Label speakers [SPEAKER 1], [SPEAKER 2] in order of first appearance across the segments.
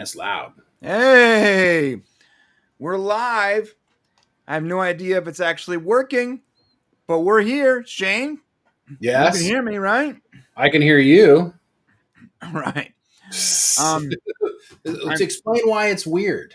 [SPEAKER 1] That's loud.
[SPEAKER 2] Hey, we're live. I have no idea if it's actually working, but we're here. Shane, you can
[SPEAKER 1] Yes,
[SPEAKER 2] hear me, right?
[SPEAKER 1] I can hear you.
[SPEAKER 2] Right. Um,
[SPEAKER 1] Let's
[SPEAKER 2] I'm
[SPEAKER 1] explain why it's weird.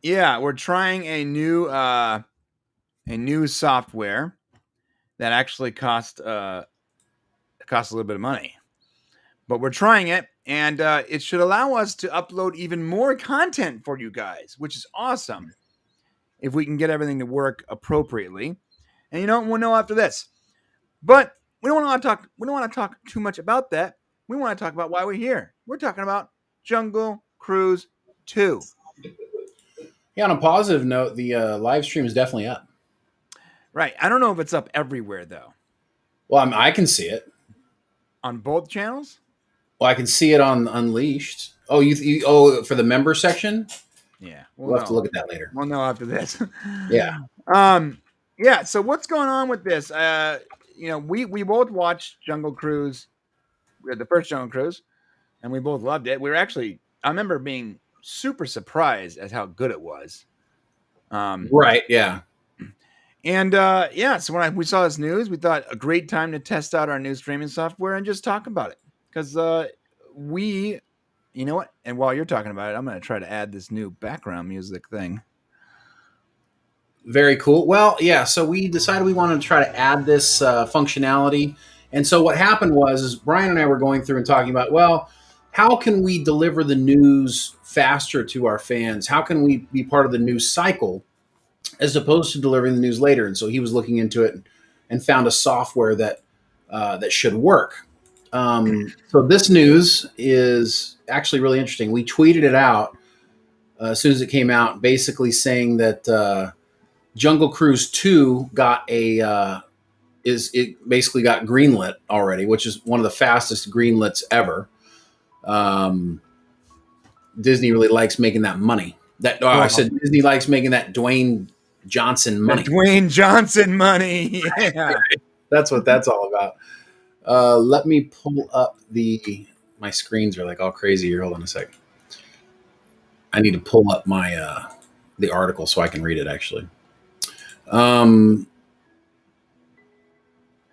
[SPEAKER 2] yeah, we're trying a new software that actually costs a little bit of money, but we're trying it, and it should allow us to upload even more content for you guys, which is awesome if we can get everything to work appropriately. And we'll know after this. But we don't want to talk. We don't want to talk too much about that. We want to talk about why we're here. We're talking about Jungle Cruise 2.
[SPEAKER 1] Yeah, on a positive note, the live stream is definitely up.
[SPEAKER 2] Right. I don't know if it's up everywhere though.
[SPEAKER 1] Well, I can see it.
[SPEAKER 2] On both channels.
[SPEAKER 1] Well, I can see it on Unleashed. Oh, you for the member section?
[SPEAKER 2] Yeah.
[SPEAKER 1] We'll have to look at that later.
[SPEAKER 2] We'll know after this.
[SPEAKER 1] Yeah.
[SPEAKER 2] Yeah. So what's going on with this? We both watched Jungle Cruise, the first Jungle Cruise, and we both loved it. I remember being super surprised at how good it was.
[SPEAKER 1] Right. Yeah.
[SPEAKER 2] And so when we saw this news, we thought a great time to test out our new streaming software and just talk about it. Because you know what? And while you're talking about it, I'm going to try to add this new background music thing.
[SPEAKER 1] Very cool. Well, yeah. So we decided we wanted to try to add this functionality. And so what happened is Brian and I were going through and talking about, well, how can we deliver the news faster to our fans? How can we be part of the news cycle as opposed to delivering the news later? And so he was looking into it and found a software that should work. So this news is actually really interesting. We tweeted it out as soon as it came out, basically saying that Jungle Cruise 2 got basically got greenlit already, which is one of the fastest greenlits ever. Disney really likes making that money. I said Disney likes making that Dwayne Johnson money.
[SPEAKER 2] The Dwayne Johnson money. Yeah.
[SPEAKER 1] That's what that's all about. Let me pull up my screens are like all crazy here. Hold on a second. I need to pull up my the article so I can read it actually. Yeah,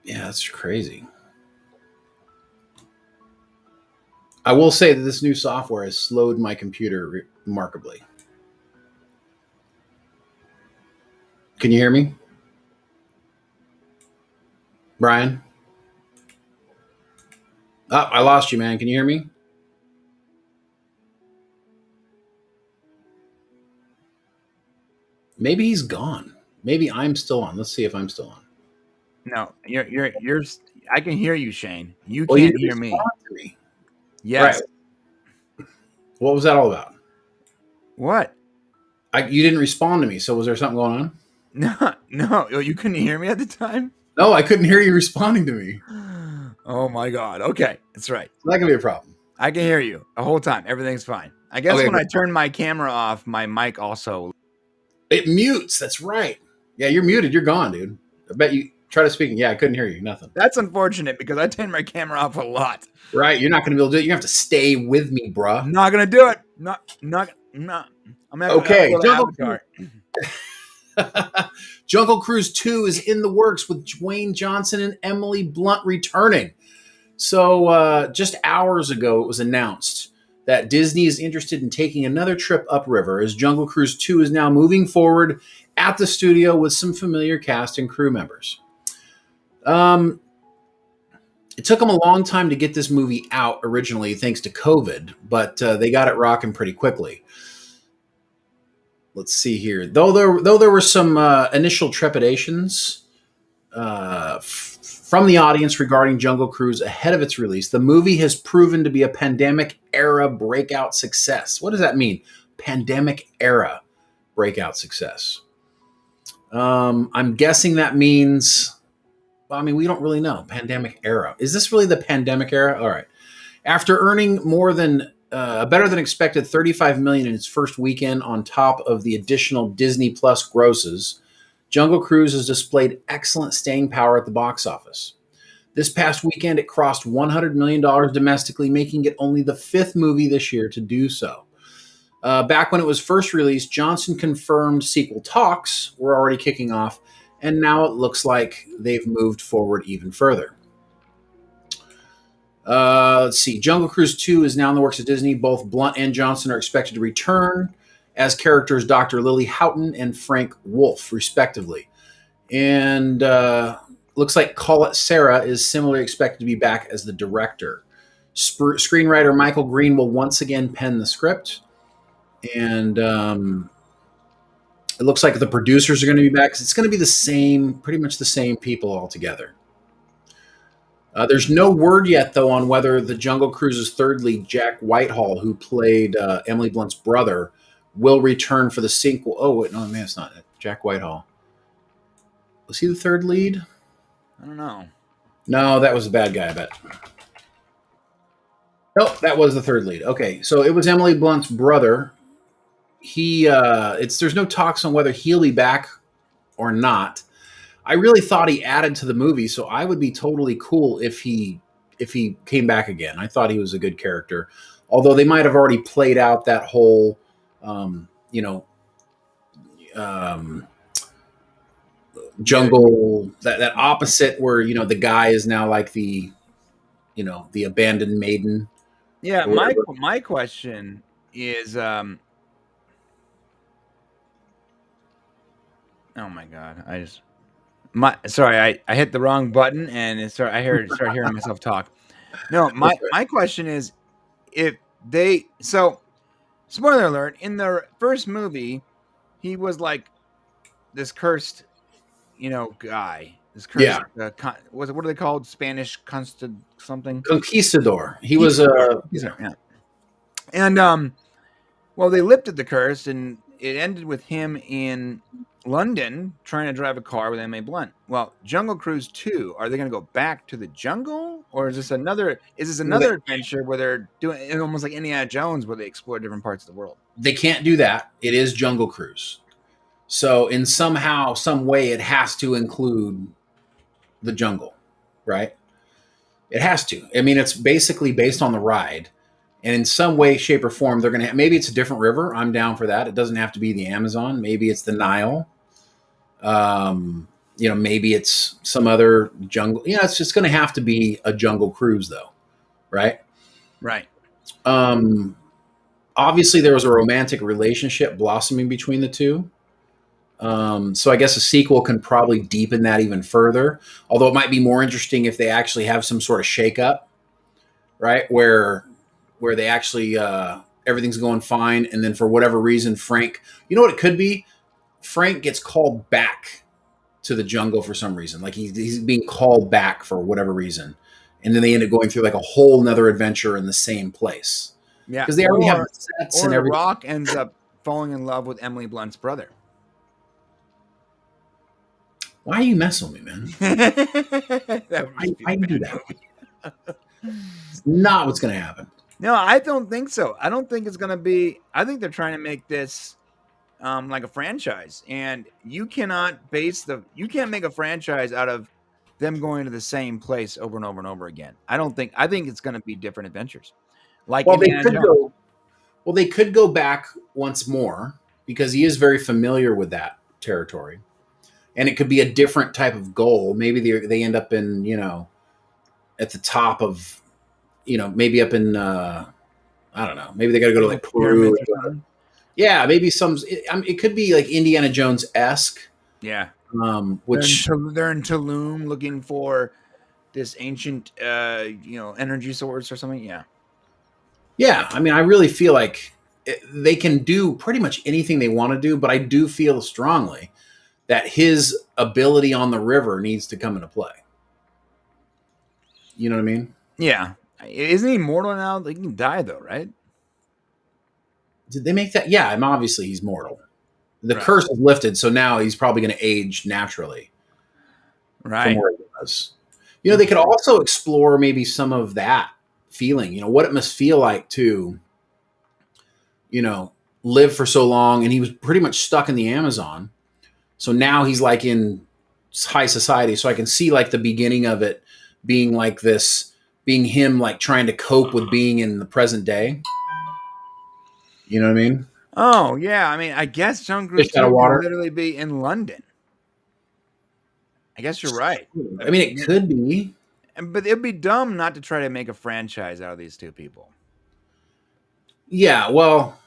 [SPEAKER 1] that's crazy. I will say that this new software has slowed my computer remarkably. Can you hear me? Brian? Oh, I lost you, man. Can you hear me? Maybe he's gone. Maybe I'm still on. Let's see if I'm still on.
[SPEAKER 2] No, you're. I can hear you, Shane. You can't hear me. Yes.
[SPEAKER 1] Right. What was that all about?
[SPEAKER 2] What?
[SPEAKER 1] You didn't respond to me. So was there something going on?
[SPEAKER 2] No. You couldn't hear me at the time?
[SPEAKER 1] No, I couldn't hear you responding to me.
[SPEAKER 2] Oh my God. Okay. That's right.
[SPEAKER 1] So that can be a problem.
[SPEAKER 2] I can hear you the whole time. Everything's fine. I guess when I turn my camera off, my mic also.
[SPEAKER 1] It mutes. That's right. Yeah, you're muted. You're gone, dude. I bet you try to speak. Yeah, I couldn't hear you. Nothing.
[SPEAKER 2] That's unfortunate because I turn my camera off a lot.
[SPEAKER 1] Right. You're not going to be able to do it. You have to stay with me, bruh.
[SPEAKER 2] I'm not going to do it. Not. I'm
[SPEAKER 1] okay. Jungle Cruise 2 is in the works with Dwayne Johnson and Emily Blunt returning. So just hours ago, it was announced that Disney is interested in taking another trip upriver as Jungle Cruise 2 is now moving forward at the studio with some familiar cast and crew members. It took them a long time to get this movie out originally, thanks to COVID, but they got it rocking pretty quickly. Let's see here. Though there were some initial trepidations from the audience regarding Jungle Cruise ahead of its release, the movie has proven to be a pandemic-era breakout success. What does that mean? Pandemic-era breakout success. I'm guessing that means... Well, I mean, we don't really know. Pandemic era. Is this really the pandemic era? All right. After earning more than better than expected $35 million in its first weekend on top of the additional Disney Plus grosses, Jungle Cruise has displayed excellent staying power at the box office. This past weekend, it crossed $100 million domestically, making it only the fifth movie this year to do so. Back when it was first released, Johnson confirmed sequel talks were already kicking off, and now it looks like they've moved forward even further. Let's see. Jungle Cruise 2 is now in the works at Disney. Both Blunt and Johnson are expected to return as characters Dr. Lily Houghton and Frank Wolf, respectively. And looks like Colette Sarah is similarly expected to be back as the director. Screenwriter Michael Green will once again pen the script. And it looks like the producers are going to be back. It's going to be the same, pretty much the same people altogether. There's no word yet, though, on whether the Jungle Cruise's third lead, Jack Whitehall, who played Emily Blunt's brother, will return for the sequel. Oh, wait, no, man, it's not it. Jack Whitehall. Was he the third lead?
[SPEAKER 2] I don't know.
[SPEAKER 1] No, that was the bad guy, I bet. Nope, that was the third lead. Okay, so it was Emily Blunt's brother. There's no talks on whether he'll be back or not. I really thought he added to the movie, so I would be totally cool if he came back again. I thought he was a good character, although they might have already played out that whole, jungle, that opposite where the guy is now like the abandoned maiden.
[SPEAKER 2] Yeah, my question is, oh my god, I hit the wrong button and I started hearing myself talk. No, my question is, if they, so spoiler alert, in the first movie, he was like this cursed, guy. This cursed, what are they called? Spanish something?
[SPEAKER 1] Conquistador. He was a
[SPEAKER 2] yeah. And well, they lifted the curse, and it ended with him in London trying to drive a car with Emily Blunt. Well, Jungle Cruise 2, are they going to go back to the jungle, or is this another adventure where they're doing it almost like Indiana Jones, where they explore different parts of the world?
[SPEAKER 1] They can't do that. It is Jungle Cruise. So in some way, it has to include the jungle, right? It has to. I mean, it's basically based on the ride. And in some way, shape, or form, they're going to maybe it's a different river. I'm down for that. It doesn't have to be the Amazon. Maybe it's the Nile. Maybe it's some other jungle. It's just going to have to be a Jungle Cruise, though, right?
[SPEAKER 2] Right.
[SPEAKER 1] Obviously, there was a romantic relationship blossoming between the two. So I guess a sequel can probably deepen that even further. Although it might be more interesting if they actually have some sort of shakeup, right? Where they actually everything's going fine, and then for whatever reason, Frank, you know what it could be? Frank gets called back to the jungle for some reason, like he's being called back for whatever reason, and then they end up going through like a whole nother adventure in the same place.
[SPEAKER 2] Yeah,
[SPEAKER 1] because they already have the sets and everything.
[SPEAKER 2] Rock ends up falling in love with Emily Blunt's brother.
[SPEAKER 1] Why are you messing with me, man? I do that. It's not what's going to happen.
[SPEAKER 2] No, I don't think so. I don't think it's going to be. I think they're trying to make this like a franchise, and you can't make a franchise out of them going to the same place over and over and over again. I think it's going to be different adventures. Like, well,
[SPEAKER 1] they could go back once more because he is very familiar with that territory, and it could be a different type of goal. Maybe they end up in at the top of. Maybe up in, I don't know. Maybe they got to go to like Peru. Yeah, maybe it could be like Indiana Jones-esque.
[SPEAKER 2] Yeah.
[SPEAKER 1] Which
[SPEAKER 2] they're in Tulum looking for this ancient, energy source or something. Yeah.
[SPEAKER 1] Yeah. I mean, I really feel like they can do pretty much anything they want to do, but I do feel strongly that his ability on the river needs to come into play. You know what I mean?
[SPEAKER 2] Yeah. Isn't he mortal now? He can die though, right?
[SPEAKER 1] Did they make that? Yeah, obviously he's mortal. The curse is lifted, so now he's probably going to age naturally.
[SPEAKER 2] Right.
[SPEAKER 1] From where he was. They could also explore maybe some of that feeling. What it must feel like to, live for so long, and he was pretty much stuck in the Amazon. So now he's like in high society. So I can see like the beginning of it being like this. Being him like trying to cope with being in the present day. You know what I mean?
[SPEAKER 2] Oh yeah, I mean, I guess Jungle Cruise
[SPEAKER 1] Fish out
[SPEAKER 2] 2
[SPEAKER 1] of
[SPEAKER 2] could
[SPEAKER 1] water.
[SPEAKER 2] literally be in London. I guess you're right.
[SPEAKER 1] I mean, it could be.
[SPEAKER 2] But it'd be dumb not to try to make a franchise out of these two people.
[SPEAKER 1] Yeah, well,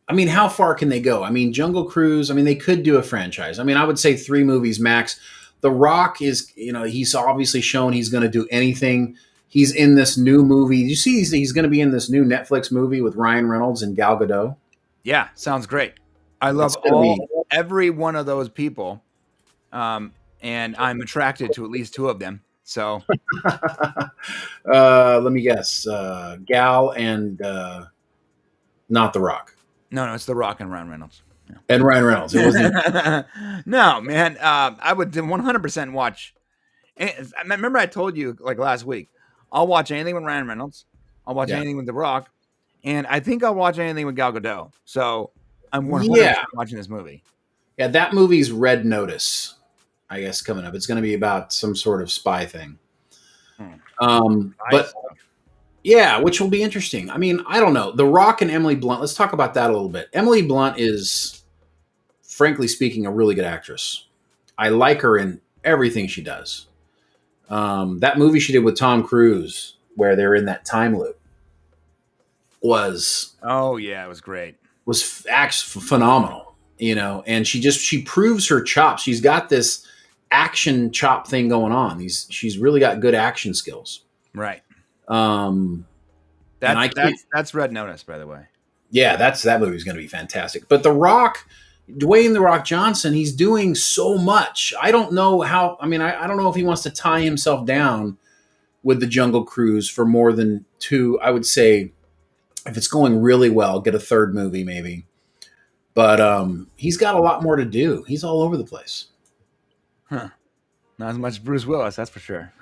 [SPEAKER 1] I mean, how far can they go? I mean, Jungle Cruise, I mean, they could do a franchise. I mean, I would say 3 movies max. The Rock is, he's obviously shown he's going to do anything. He's in this new movie. You see, he's going to be in this new Netflix movie with Ryan Reynolds and Gal Gadot.
[SPEAKER 2] Yeah, sounds great. I love
[SPEAKER 1] It's gonna be
[SPEAKER 2] every one of those people, and I'm attracted to at least 2 of them. So
[SPEAKER 1] let me guess. Gal and not The Rock.
[SPEAKER 2] no, it's The Rock and Ryan Reynolds.
[SPEAKER 1] And Ryan Reynolds. It wasn't.
[SPEAKER 2] No, man. I would 100% watch. I remember I told you like last week. I'll watch anything with Ryan Reynolds. I'll watch
[SPEAKER 1] Yeah.
[SPEAKER 2] anything with The Rock, and I think I'll watch anything with Gal Gadot. So I'm 100%
[SPEAKER 1] Yeah.
[SPEAKER 2] watching this movie.
[SPEAKER 1] Yeah, that movie's Red Notice, I guess, coming up. It's going to be about some sort of spy thing. But yeah, which will be interesting. I mean, I don't know. The Rock and Emily Blunt, let's talk about that a little bit. Emily Blunt is, frankly speaking, a really good actress. I like her in everything she does. That movie she did with Tom Cruise, where they're in that time loop, was
[SPEAKER 2] oh yeah, it was great.
[SPEAKER 1] Was phenomenal, and she proves her chops. She's got this action chop thing going on. She's really got good action skills.
[SPEAKER 2] Right.
[SPEAKER 1] That's
[SPEAKER 2] Red Notice, by the way.
[SPEAKER 1] Yeah, that movie's going to be fantastic. But The Rock, Dwayne "The Rock" Johnson, he's doing so much. I don't know how. I mean, I don't know if he wants to tie himself down with the Jungle Cruise for more than 2. I would say, if it's going really well, get a 3rd movie maybe. But he's got a lot more to do. He's all over the place.
[SPEAKER 2] Huh. Not as much as Bruce Willis, that's for sure.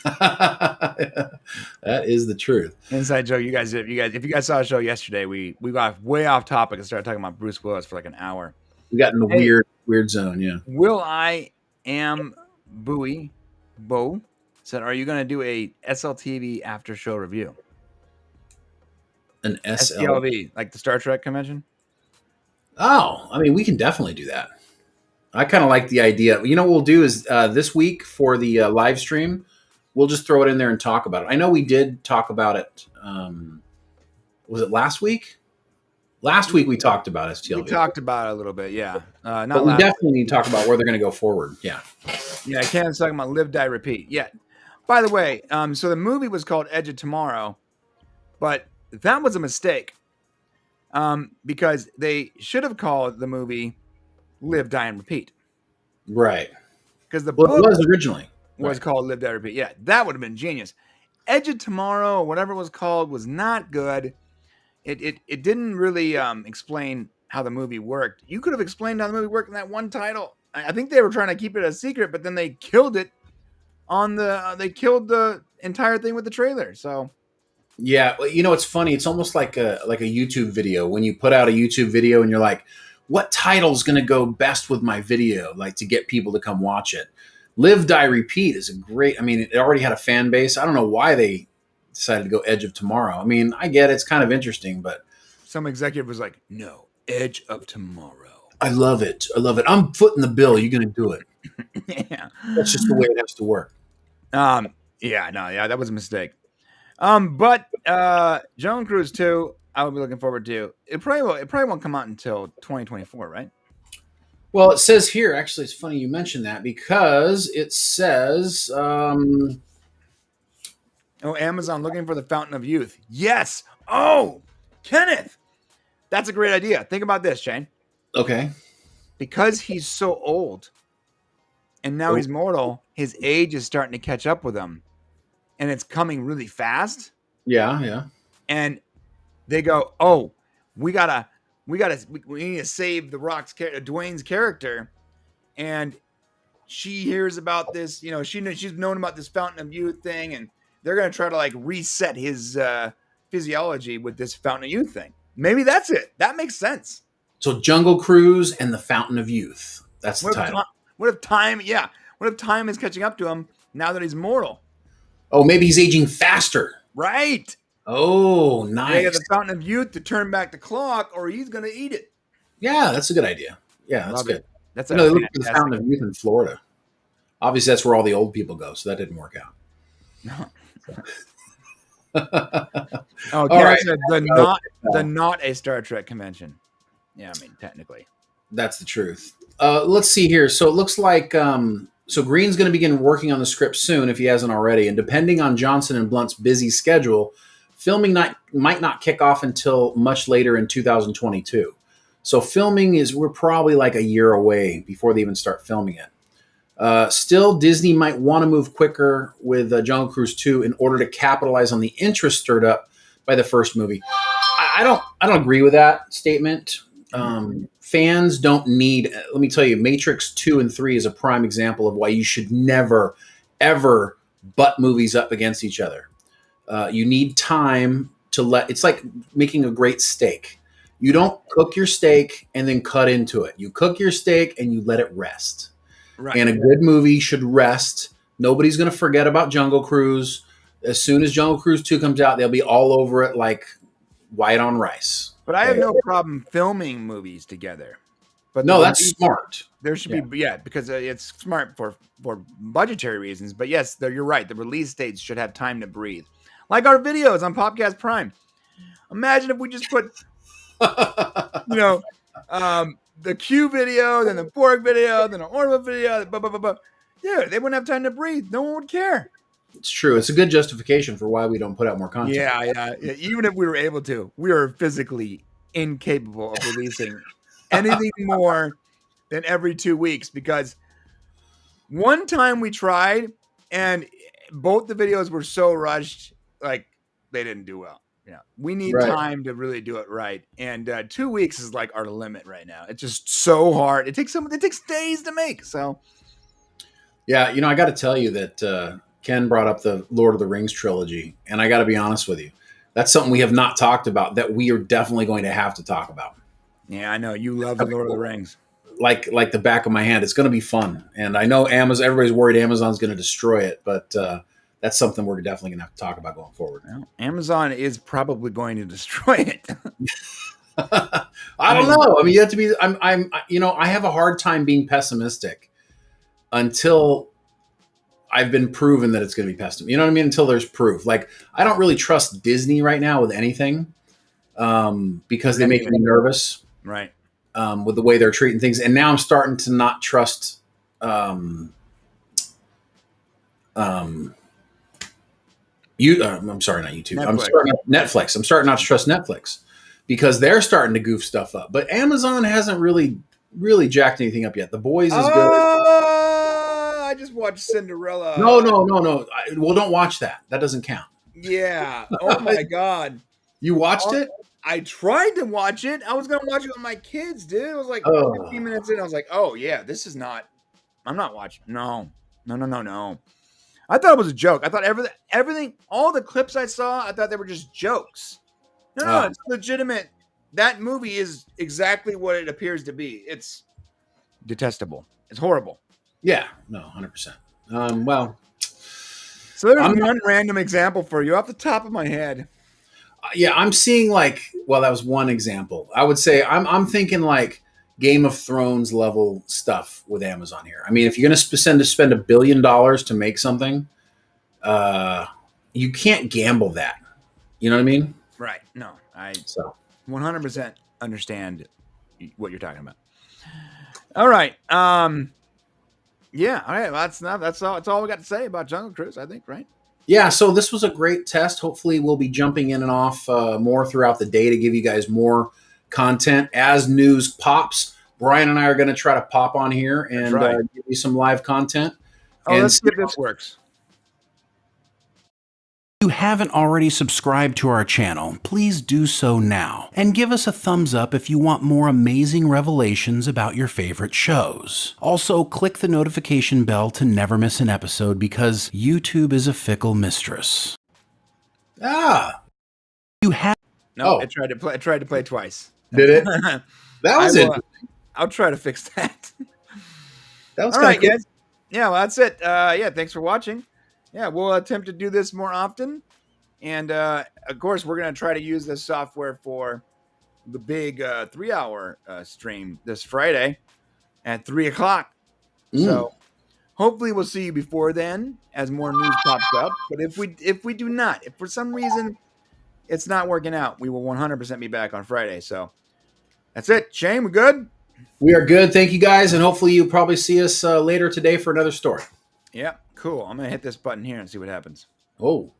[SPEAKER 1] That is the truth.
[SPEAKER 2] Inside joke, if you guys saw a show yesterday, we got way off topic and started talking about Bruce Willis for like an hour.
[SPEAKER 1] We got in the weird zone, yeah.
[SPEAKER 2] Will I am Bowie Bo said, "Are you going to do a SLTV after show review?"
[SPEAKER 1] An
[SPEAKER 2] SLV, like the Star Trek convention?
[SPEAKER 1] Oh, I mean, we can definitely do that. I kind of like the idea. You know what we'll do is this week for the live stream, we'll just throw it in there and talk about it. I know we did talk about it. Was it last week? Last week we talked about STLV.
[SPEAKER 2] We talked about it a little bit, yeah.
[SPEAKER 1] But we definitely need to talk about where they're going to go forward. Yeah.
[SPEAKER 2] Yeah, Canon's talking about Live, Die, Repeat. Yeah. By the way, so the movie was called Edge of Tomorrow, but that was a mistake because they should have called the movie Live, Die, and Repeat.
[SPEAKER 1] Right.
[SPEAKER 2] Because the book
[SPEAKER 1] it was originally
[SPEAKER 2] called Live, Die, Repeat. Yeah, that would have been genius. Edge of Tomorrow, or whatever it was called, was not good. It didn't really explain how the movie worked. You could have explained how the movie worked in that one title. I think they were trying to keep it a secret, but then they killed it on they killed the entire thing with the trailer. So
[SPEAKER 1] yeah, it's funny. It's almost like a YouTube video. When you put out a YouTube video and you're like, what title's going to go best with my video, like to get people to come watch it? Live, Die, Repeat is a great. I mean, it already had a fan base. I don't know why they decided to go Edge of Tomorrow. I mean, I get it's kind of interesting, but
[SPEAKER 2] some executive was like, "No, Edge of Tomorrow."
[SPEAKER 1] I love it. I'm footing the bill. You're going to do it.
[SPEAKER 2] Yeah,
[SPEAKER 1] that's just the way it has to work.
[SPEAKER 2] Yeah, that was a mistake. But Jungle Cruise 2, I would be looking forward to. It probably won't come out until 2024, right?
[SPEAKER 1] Well, it says here, actually, it's funny you mentioned that because it says,
[SPEAKER 2] Amazon looking for the Fountain of Youth. Yes. Oh, Kenneth, that's a great idea. Think about this, Shane.
[SPEAKER 1] Okay.
[SPEAKER 2] Because he's so old and now he's mortal, his age is starting to catch up with him. And it's coming really fast.
[SPEAKER 1] Yeah.
[SPEAKER 2] And they go, "Oh, we need to save the Rock's Dwayne's character." And she hears about this, she's known about this Fountain of Youth thing, and they're going to try to like reset his physiology with this Fountain of Youth thing. Maybe that's it. That makes sense.
[SPEAKER 1] So Jungle Cruise and the Fountain of Youth. That's the title.
[SPEAKER 2] What if time is catching up to him now that he's mortal?
[SPEAKER 1] Oh, maybe he's aging faster.
[SPEAKER 2] Right.
[SPEAKER 1] Oh,
[SPEAKER 2] They got
[SPEAKER 1] nice.
[SPEAKER 2] the fountain of youth to turn back the clock, or he's gonna eat it.
[SPEAKER 1] Yeah, that's a good idea. Yeah, that's
[SPEAKER 2] Love
[SPEAKER 1] good.
[SPEAKER 2] it. That's
[SPEAKER 1] You
[SPEAKER 2] a
[SPEAKER 1] know, they look for the
[SPEAKER 2] fantastic.
[SPEAKER 1] Fountain of Youth in Florida. Obviously, that's where all the old people go, so that didn't work out.
[SPEAKER 2] Oh,
[SPEAKER 1] All right.
[SPEAKER 2] Canada, the not a Star Trek convention. Yeah, I mean technically.
[SPEAKER 1] That's the truth. Let's see here. So it looks like so Green's going to begin working on the script soon if he hasn't already. And depending on Johnson and Blunt's busy schedule, filming might not kick off until much later in 2022. So we're probably like a year away before they even start filming it. Still, Disney might want to move quicker with Jungle Cruise 2 in order to capitalize on the interest stirred up by the first movie. I don't agree with that statement. Fans don't need. Let me tell you, Matrix 2 and 3 is a prime example of why you should never, ever butt movies up against each other. You need time to let. It's like making a great steak. You don't cook your steak and then cut into it. You cook your steak and you let it rest.
[SPEAKER 2] Right.
[SPEAKER 1] And a good movie should rest. Nobody's going to forget about Jungle Cruise. As soon as Jungle Cruise 2 comes out, they'll be all over it like white on rice.
[SPEAKER 2] But I have no problem filming movies together. But
[SPEAKER 1] no, that's smart.
[SPEAKER 2] There should be, because it's smart for budgetary reasons. But yes, you're right. The release dates should have time to breathe. Like our videos on Popcast Prime. Imagine if we just put, the Q video, then the pork video, then the Orba video, blah, blah, blah, blah. Yeah, they wouldn't have time to breathe. No one would care.
[SPEAKER 1] It's true. It's a good justification for why we don't put out more content.
[SPEAKER 2] Yeah. Even if we were able to, we are physically incapable of releasing anything more than every 2 weeks, because one time we tried and both the videos were so rushed, like they didn't do well. Yeah, we need time to really do it right, and 2 weeks is like our limit right now. It's just so hard. It takes days to make. So,
[SPEAKER 1] yeah, I got to tell you that Ken brought up the Lord of the Rings trilogy, and I got to be honest with you, that's something we have not talked about that we are definitely going to have to talk about.
[SPEAKER 2] Yeah, I know you love the Lord of the Rings
[SPEAKER 1] like the back of my hand. It's going to be fun, and I know everybody's worried Amazon's going to destroy it, but that's something we're definitely going to have to talk about going forward.
[SPEAKER 2] Well, Amazon is probably going to destroy it.
[SPEAKER 1] I don't know. I mean, you have to be. I have a hard time being pessimistic until I've been proven that it's going to be pessimistic. You know what I mean? Until there's proof. Like, I don't really trust Disney right now with anything because they make me nervous.
[SPEAKER 2] Right.
[SPEAKER 1] With the way they're treating things. And now I'm starting to not trust I'm sorry, not YouTube. Netflix. I'm starting not to trust Netflix because they're starting to goof stuff up. But Amazon hasn't really jacked anything up yet. The Boys is good.
[SPEAKER 2] I just watched Cinderella.
[SPEAKER 1] No. Well, don't watch that. That doesn't count.
[SPEAKER 2] Yeah. Oh my God.
[SPEAKER 1] You watched it?
[SPEAKER 2] I tried to watch it. I was going to watch it with my kids, dude. It was like 15 minutes in. I was like, oh yeah, this is not, I'm not watching. No. I thought it was a joke. I thought everything, all the clips I saw, I thought they were just jokes. No, it's legitimate. That movie is exactly what it appears to be. It's detestable. It's horrible.
[SPEAKER 1] Yeah, no, 100%. Well,
[SPEAKER 2] so there's one random example for you off the top of my head.
[SPEAKER 1] Yeah, I'm seeing that was one example. I would say I'm thinking like Game of Thrones level stuff with Amazon here. I mean, if you're going to spend $1 billion to make something, you can't gamble that. You know what I mean?
[SPEAKER 2] Right. No, I 100% understand what you're talking about. All right. Yeah. All right. That's all we got to say about Jungle Cruise, I think, right?
[SPEAKER 1] Yeah, so this was a great test. Hopefully we'll be jumping in and off more throughout the day to give you guys more content. As news pops, Brian and I are going to try to pop on here and give you some live content.
[SPEAKER 2] Let's see if this works.
[SPEAKER 3] If you haven't already subscribed to our channel, please do so now. And give us a thumbs up if you want more amazing revelations about your favorite shows. Also, click the notification bell to never miss an episode because YouTube is a fickle mistress.
[SPEAKER 1] You have...
[SPEAKER 2] No, I tried to play twice.
[SPEAKER 1] Did it? That was it.
[SPEAKER 2] I'll try to fix that.
[SPEAKER 1] That was
[SPEAKER 2] all right,
[SPEAKER 1] cool.
[SPEAKER 2] guys. Yeah, well, that's it. Thanks for watching. Yeah, we'll attempt to do this more often. And of course, we're going to try to use this software for the big 3-hour stream this Friday at 3:00. So hopefully we'll see you before then as more news pops up. But if we do not, if for some reason it's not working out, we will 100% be back on Friday. So that's it. Shane, we good?
[SPEAKER 1] We are good. Thank you guys. And hopefully you'll probably see us later today for another story.
[SPEAKER 2] Yeah, cool. I'm going to hit this button here and see what happens.
[SPEAKER 1] Oh.